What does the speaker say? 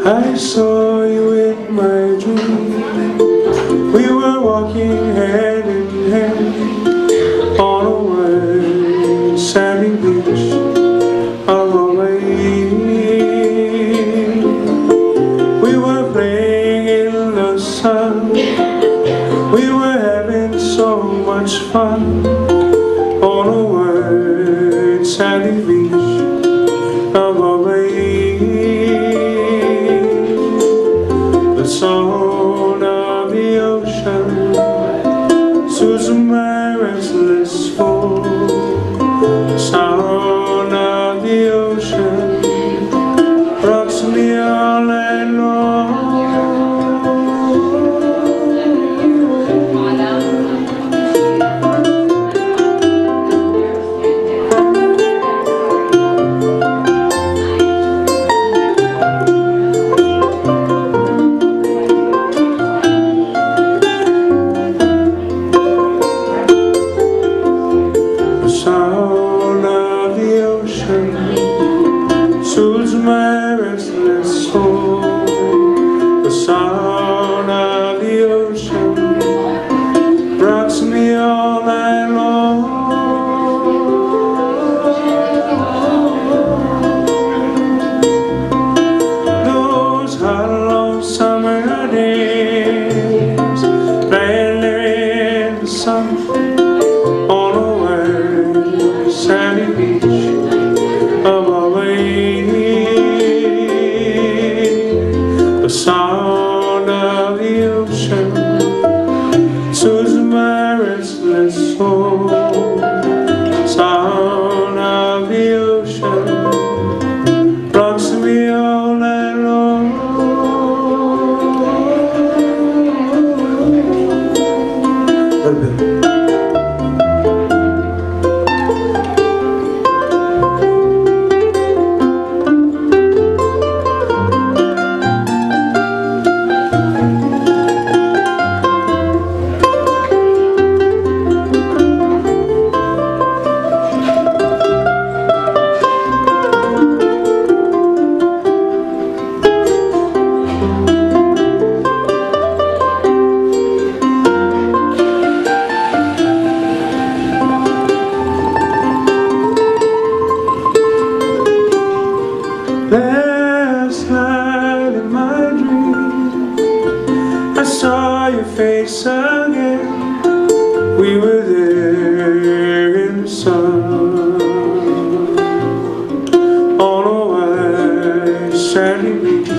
I saw you in my dream. We were walking hand in hand on a white sandy beach of Hawaii. We were playing in the sun. We were having so much fun on a white sandy beach of Hawaii. The sound of the ocean soothes my restless soul. The sound of the ocean rocks me all night long. The sound of the ocean soothes my restless soul. The sound of the ocean rocks me all night long. Those hot long summer days, laying there in the sun on a white sandy beach of Hawaii. The sound of the ocean soothes my restless soul. Sound of the ocean rocks me all night long. Last night in my dream, I saw your face again. We were there in the sun on a white sandy beach